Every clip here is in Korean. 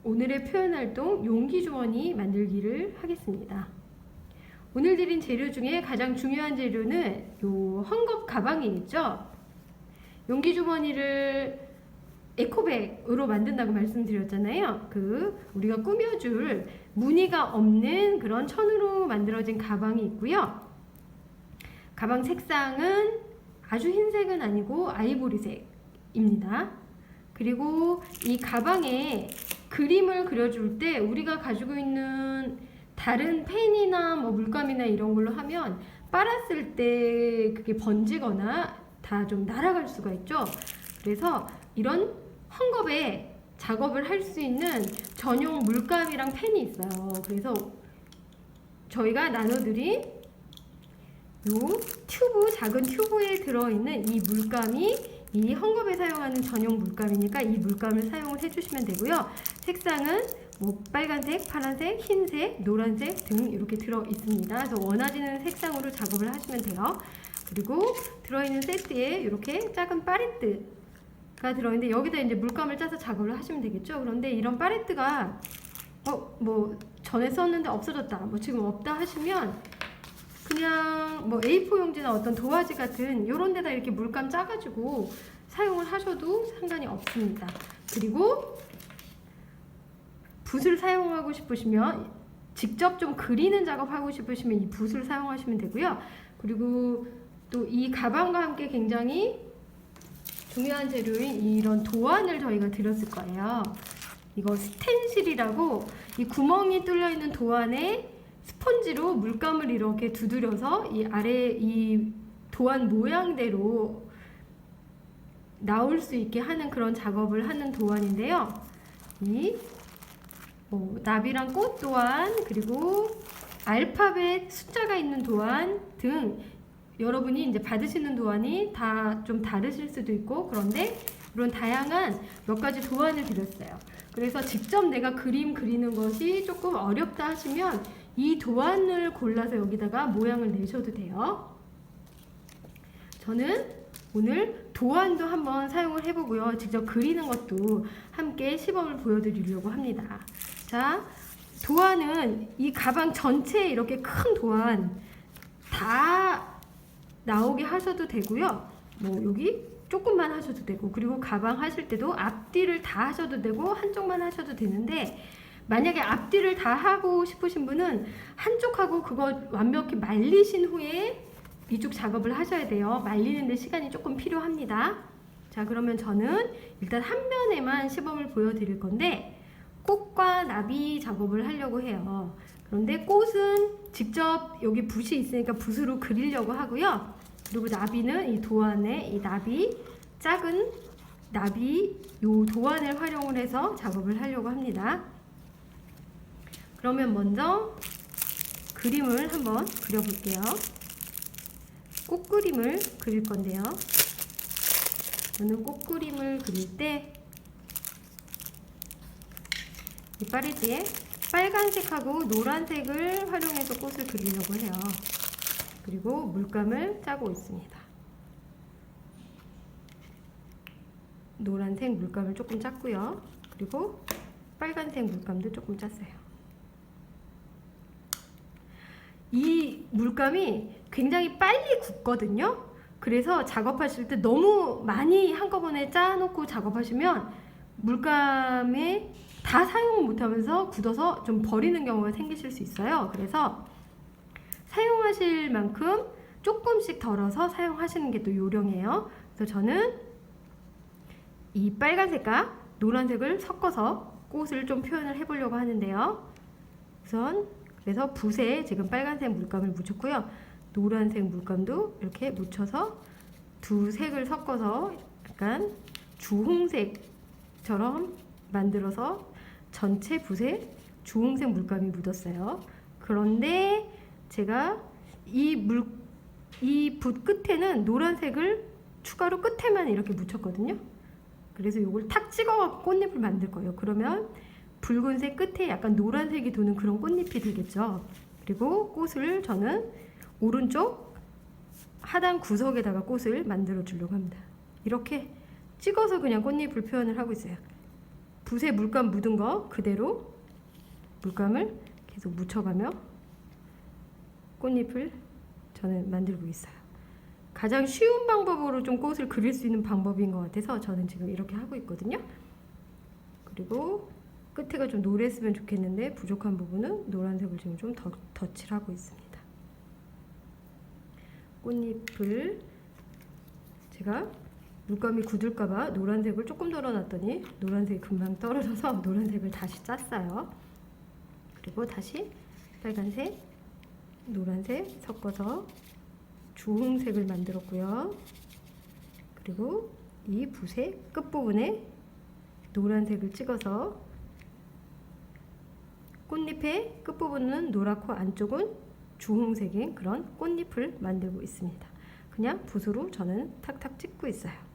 오늘의 표현활동 용기주머니 만들기를 하겠습니다. 오늘 드린 재료 중에 가장 중요한 재료는 요 헝겊 가방이겠죠. 용기주머니를 에코백으로 만든다고 말씀드렸잖아요. 우리가 꾸며줄 무늬가 없는 그런 천으로 만들어진 가방이 있고요. 가방 색상은 아주 흰색은 아니고 아이보리색입니다. 그리고 이 가방에 그림을 그려줄 때 우리가 가지고 있는 다른 펜이나 물감이나 이런 걸로 하면 빨았을 때 그게 번지거나 다 좀 날아갈 수가 있죠. 그래서 이런 헝겊에 작업을 할 수 있는 전용 물감이랑 펜이 있어요. 그래서 저희가 나눠드린 요 튜브, 작은 튜브에 들어있는 이 물감이 이 헝겊에 사용하는 전용 물감이니까 이 물감을 사용을 해주시면 되고요. 색상은 빨간색, 파란색, 흰색, 노란색 등 이렇게 들어 있습니다. 그래서 원하시는 색상으로 작업을 하시면 돼요. 그리고 들어있는 세트에 이렇게 작은 팔레트가 들어있는데 여기다 이제 물감을 짜서 작업을 하시면 되겠죠. 그런데 이런 팔레트가 전에 썼는데 없어졌다, 지금 없다 하시면 그냥 A4 용지나 어떤 도화지 같은 이런 데다 이렇게 물감 짜가지고 사용을 하셔도 상관이 없습니다. 그리고 붓을 사용하고 싶으시면 직접 좀 그리는 작업하고 싶으시면 이 붓을 사용하시면 되고요. 그리고 또 이 가방과 함께 굉장히 중요한 재료인 이런 도안을 저희가 드렸을 거예요. 이거 스텐실이라고 이 구멍이 뚫려 있는 도안에 스펀지로 물감을 이렇게 두드려서 이 아래 이 도안 모양대로 나올 수 있게 하는 그런 작업을 하는 도안인데요. 이 나비랑 꽃 도안, 그리고 알파벳 숫자가 있는 도안 등 여러분이 이제 받으시는 도안이 다 좀 다르실 수도 있고, 그런데 이런 다양한 몇 가지 도안을 드렸어요. 그래서 직접 내가 그림 그리는 것이 조금 어렵다 하시면 이 도안을 골라서 여기다가 모양을 내셔도 돼요. 저는 오늘 도안도 한번 사용을 해보고요. 직접 그리는 것도 함께 시범을 보여드리려고 합니다. 자, 도안은 이 가방 전체에 이렇게 큰 도안 다 나오게 하셔도 되고요. 여기 조금만 하셔도 되고, 그리고 가방 하실 때도 앞뒤를 다 하셔도 되고 한쪽만 하셔도 되는데, 만약에 앞뒤를 다 하고 싶으신 분은 한쪽하고 그거 완벽히 말리신 후에 이쪽 작업을 하셔야 돼요. 말리는데 시간이 조금 필요합니다. 자, 그러면 저는 일단 한 면에만 시범을 보여드릴 건데, 꽃과 나비 작업을 하려고 해요. 그런데 꽃은 직접 여기 붓이 있으니까 붓으로 그리려고 하고요. 그리고 나비는 이 도안에 이 나비, 작은 나비 요 도안을 활용을 해서 작업을 하려고 합니다. 그러면 먼저 그림을 한번 그려볼게요. 꽃 그림을 그릴 건데요. 저는 꽃 그림을 그릴 때 이 파리지에 빨간색하고 노란색을 활용해서 꽃을 그리려고 해요. 그리고 물감을 짜고 있습니다. 노란색 물감을 조금 짰고요. 그리고 빨간색 물감도 조금 짰어요. 이 물감이 굉장히 빨리 굳거든요. 그래서 작업하실 때 너무 많이 한꺼번에 짜놓고 작업하시면 물감에 다 사용을 못하면서 굳어서 좀 버리는 경우가 생기실 수 있어요. 그래서 사용하실 만큼 조금씩 덜어서 사용하시는 게 또 요령이에요. 그래서 저는 이 빨간색과 노란색을 섞어서 꽃을 좀 표현을 해보려고 하는데요. 그래서 붓에 지금 빨간색 물감을 묻혔고요. 노란색 물감도 이렇게 묻혀서 두 색을 섞어서 약간 주홍색처럼 만들어서 전체 붓에 주홍색 물감이 묻었어요. 그런데 제가 이 붓 끝에는 노란색을 추가로 끝에만 이렇게 묻혔거든요. 그래서 이걸 탁 찍어갖고 꽃잎을 만들 거예요. 그러면 붉은색 끝에 약간 노란색이 도는 그런 꽃잎이 되겠죠. 그리고 꽃을 저는 오른쪽 하단 구석에다가 꽃을 만들어 주려고 합니다. 이렇게 찍어서 그냥 꽃잎을 표현을 하고 있어요. 붓에 물감 묻은 거 그대로 물감을 계속 묻혀가며 꽃잎을 저는 만들고 있어요. 가장 쉬운 방법으로 좀 꽃을 그릴 수 있는 방법인 것 같아서 저는 지금 이렇게 하고 있거든요. 그리고 끝에가 좀 노랬으면 좋겠는데 부족한 부분은 노란색을 지금 좀 덧칠하고 있습니다. 꽃잎을 제가 물감이 굳을까봐 노란색을 조금 덜어놨더니 노란색이 금방 떨어져서 노란색을 다시 짰어요. 그리고 다시 빨간색, 노란색 섞어서 주홍색을 만들었고요. 그리고 이 붓의 끝부분에 노란색을 찍어서 꽃잎의 끝부분은 노랗고 안쪽은 주홍색인 그런 꽃잎을 만들고 있습니다. 그냥 붓으로 저는 탁탁 찍고 있어요.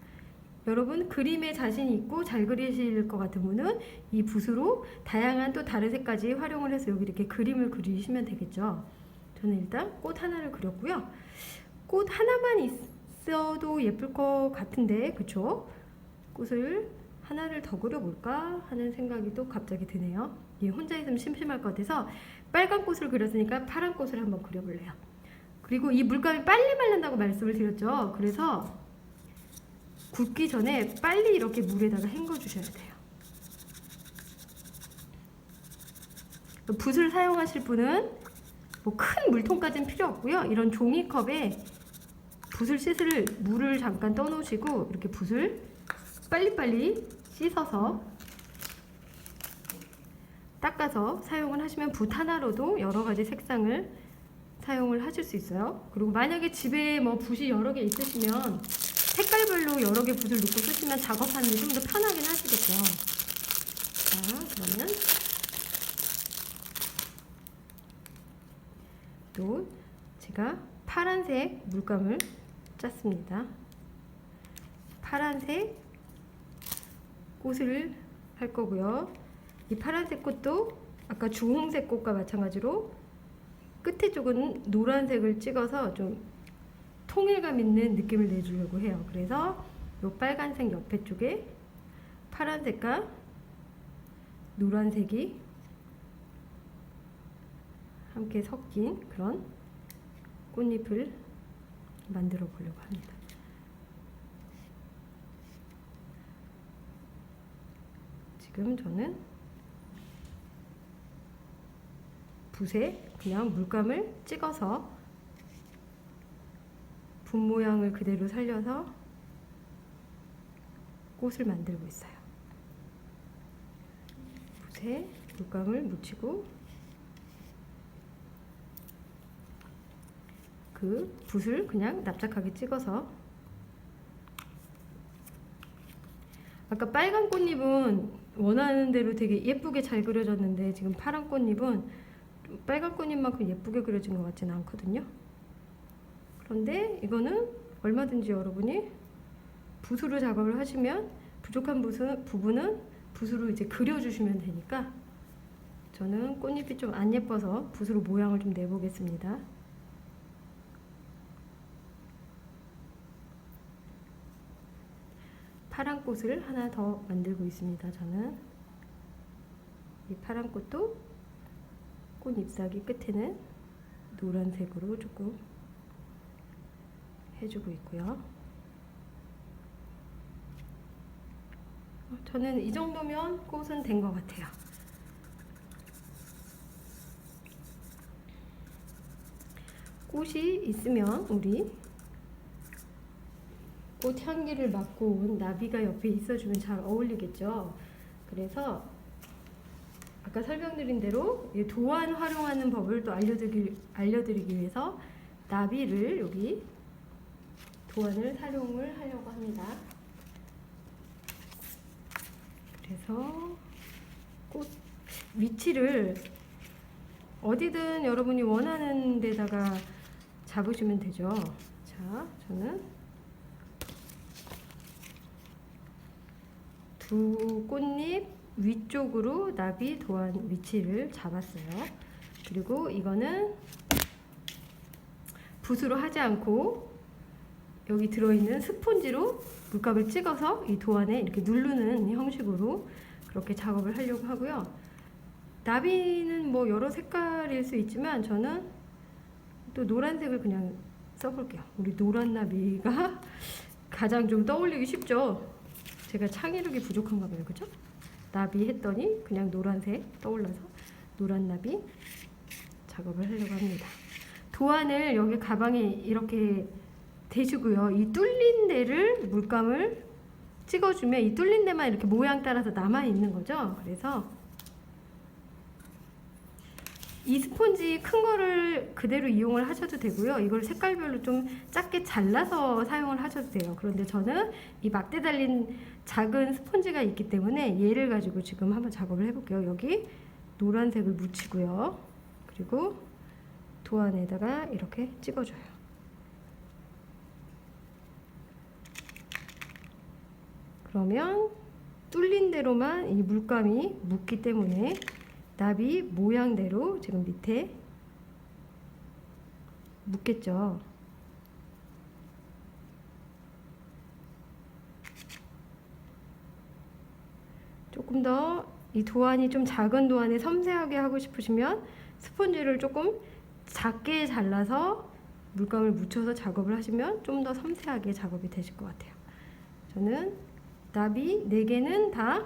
여러분 그림에 자신이 있고 잘 그리실 것 같은 분은 이 붓으로 다양한 또 다른 색까지 활용을 해서 여기 이렇게 그림을 그리시면 되겠죠. 저는 일단 꽃 하나를 그렸고요. 꽃 하나만 있어도 예쁠 것 같은데 그쵸? 꽃을 하나를 더 그려볼까 하는 생각이 또 갑자기 드네요. 혼자 있으면 심심할 것 같아서 빨간 꽃을 그렸으니까 파란 꽃을 한번 그려볼래요. 그리고 이 물감이 빨리 마른다고 말씀을 드렸죠. 그래서 굳기 전에 빨리 이렇게 물에다가 헹궈 주셔야 돼요. 붓을 사용하실 분은 뭐 큰 물통까지는 필요 없고요. 이런 종이컵에 붓을 씻을 물을 잠깐 떠놓으시고 이렇게 붓을 빨리빨리 씻어서 닦아서 사용을 하시면 붓 하나로도 여러 가지 색상을 사용을 하실 수 있어요. 그리고 만약에 집에 뭐 붓이 여러 개 있으시면 색깔별로 여러 개 붓을 놓고 쓰시면 작업하는 게 좀 더 편하긴 하시겠죠. 자, 그러면 또 제가 파란색 물감을 짰습니다. 파란색 꽃을 할 거고요. 이 파란색 꽃도 아까 주홍색 꽃과 마찬가지로 끝에 쪽은 노란색을 찍어서 좀 통일감 있는 느낌을 내주려고 해요. 그래서 이 빨간색 옆에 쪽에 파란색과 노란색이 함께 섞인 그런 꽃잎을 만들어 보려고 합니다. 지금 저는 붓에 그냥 물감을 찍어서 붓 모양을 그대로 살려서 꽃을 만들고 있어요. 붓에 물감을 묻히고 그 붓을 그냥 납작하게 찍어서 아까 빨간 꽃잎은 원하는 대로 되게 예쁘게 잘 그려졌는데 지금 파란 꽃잎은 빨간 꽃잎만큼 예쁘게 그려진 것 같지는 않거든요. 그런데 이거는 얼마든지 여러분이 붓으로 작업을 하시면 부족한 부분은 붓으로 이제 그려주시면 되니까 저는 꽃잎이 좀 안 예뻐서 붓으로 모양을 좀 내보겠습니다. 파란 꽃을 하나 더 만들고 있습니다. 저는 이 파란 꽃도 꽃 잎사귀 끝에는 노란색으로 조금 해주고 있고요. 저는 이 정도면 꽃은 된 것 같아요. 꽃이 있으면 우리 꽃 향기를 맡고 온 나비가 옆에 있어주면 잘 어울리겠죠. 그래서 아까 설명드린 대로 도안 활용하는 법을 또 알려드리기 위해서 나비를 여기 도안을 활용을 하려고 합니다. 그래서 꽃 위치를 어디든 여러분이 원하는 데다가 잡으시면 되죠. 자, 저는 두 꽃잎 위쪽으로 나비 도안 위치를 잡았어요. 그리고 이거는 붓으로 하지 않고 여기 들어있는 스폰지로 물감을 찍어서 이 도안에 이렇게 누르는 형식으로 그렇게 작업을 하려고 하고요. 나비는 뭐 여러 색깔일 수 있지만 저는 또 노란색을 그냥 써볼게요. 우리 노란 나비가 가장 좀 떠올리기 쉽죠. 제가 창의력이 부족한가 봐요. 그죠? 나비 했더니 그냥 노란색 떠올라서 노란 나비 작업을 하려고 합니다. 도안을 여기 가방에 이렇게 대시고요. 이 뚫린 데를 물감을 찍어주면 이 뚫린 데만 이렇게 모양 따라서 남아있는 거죠. 그래서 이 스폰지 큰 거를 그대로 이용을 하셔도 되고요. 이걸 색깔별로 좀 작게 잘라서 사용을 하셔도 돼요. 그런데 저는 이 막대 달린 작은 스폰지가 있기 때문에 얘를 가지고 지금 한번 작업을 해볼게요. 여기 노란색을 묻히고요. 그리고 도안에다가 이렇게 찍어줘요. 그러면 뚫린 대로만 이 물감이 묻기 때문에 나비 모양대로 지금 밑에 묻겠죠. 조금 더 이 도안이 좀 작은 도안에 섬세하게 하고 싶으시면 스펀지를 조금 작게 잘라서 물감을 묻혀서 작업을 하시면 좀 더 섬세하게 작업이 되실 것 같아요. 저는 나비 4개는 다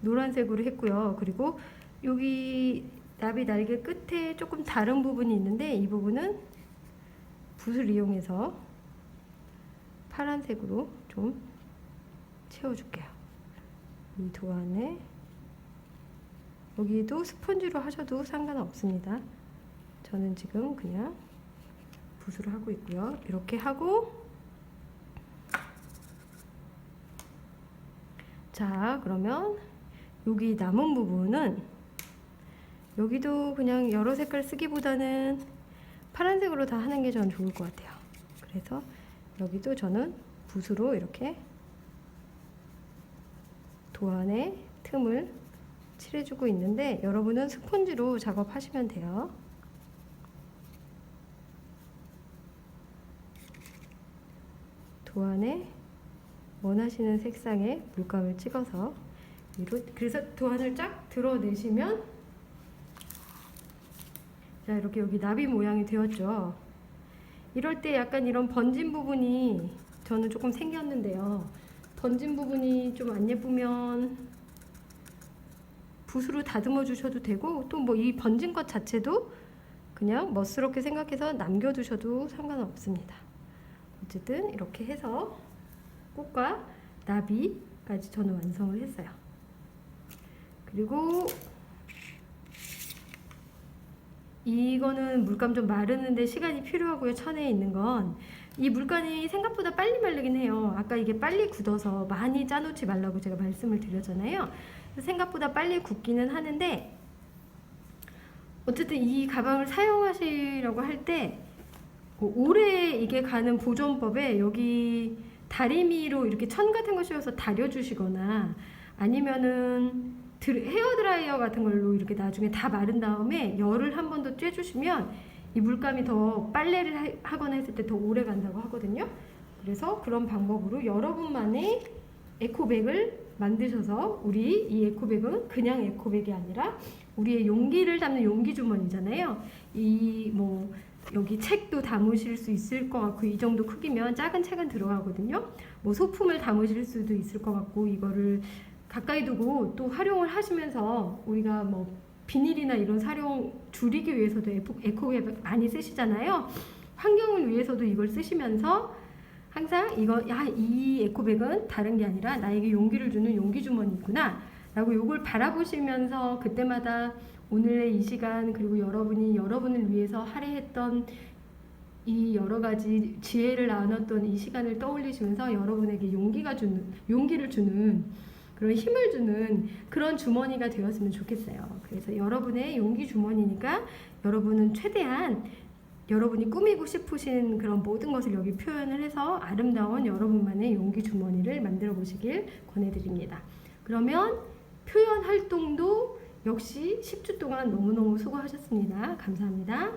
노란색으로 했고요. 그리고 여기 나비 날개 끝에 조금 다른 부분이 있는데 이 부분은 붓을 이용해서 파란색으로 좀 채워줄게요. 이 도안에 여기도 스펀지로 하셔도 상관없습니다. 저는 지금 그냥 붓으로 하고 있고요. 이렇게 하고 자, 그러면 여기 남은 부분은 여기도 그냥 여러 색깔 쓰기보다는 파란색으로 다 하는 게 저는 좋을 것 같아요. 그래서 여기도 저는 붓으로 이렇게 도안에 틈을 칠해주고 있는데 여러분은 스펀지로 작업하시면 돼요. 도안에 원하시는 색상의 물감을 찍어서 그래서 도안을 쫙 드러내시면 자, 이렇게 여기 나비 모양이 되었죠. 이럴 때 약간 이런 번진 부분이 저는 조금 생겼는데요. 번진 부분이 좀 안 예쁘면 붓으로 다듬어 주셔도 되고 또 뭐 이 번진 것 자체도 그냥 멋스럽게 생각해서 남겨두셔도 상관없습니다. 어쨌든 이렇게 해서 꽃과 나비까지 저는 완성을 했어요. 그리고 이거는 물감 좀 마르는데 시간이 필요하고요. 천에 있는 건 이 물감이 생각보다 빨리 마르긴 해요. 아까 이게 빨리 굳어서 많이 짜놓지 말라고 제가 말씀을 드렸잖아요. 생각보다 빨리 굳기는 하는데 어쨌든 이 가방을 사용하시려고 할 때 오래 이게 가는 보존법에 여기 다리미로 이렇게 천 같은 거 씌워서 다려주시거나 아니면은 헤어드라이어 같은 걸로 이렇게 나중에 다 마른 다음에 열을 한 번 더 쬐주시면 이 물감이 더 빨래를 하거나 했을 때 더 오래 간다고 하거든요. 그래서 그런 방법으로 여러분만의 에코백을 만드셔서 우리 이 에코백은 그냥 에코백이 아니라 우리의 용기를 담는 용기 주머니잖아요. 이 뭐 여기 책도 담으실 수 있을 것 같고 이 정도 크기면 작은 책은 들어가거든요. 뭐 소품을 담으실 수도 있을 것 같고 이거를 가까이 두고 또 활용을 하시면서 우리가 뭐 비닐이나 이런 사용 줄이기 위해서도 에코백 많이 쓰시잖아요. 환경을 위해서도 이걸 쓰시면서 항상 이 에코백은 다른 게 아니라 나에게 용기를 주는 용기 주머니구나 라고 이걸 바라보시면서 그때마다 오늘의 이 시간 그리고 여러분이 여러분을 위해서 할애했던 이 여러 가지 지혜를 나눴던 이 시간을 떠올리시면서 여러분에게 용기를 주는 그런 힘을 주는 그런 주머니가 되었으면 좋겠어요. 그래서 여러분의 용기 주머니니까 여러분은 최대한 여러분이 꾸미고 싶으신 그런 모든 것을 여기 표현을 해서 아름다운 여러분만의 용기 주머니를 만들어 보시길 권해드립니다. 그러면 표현 활동도 역시 10주 동안 너무너무 수고하셨습니다. 감사합니다.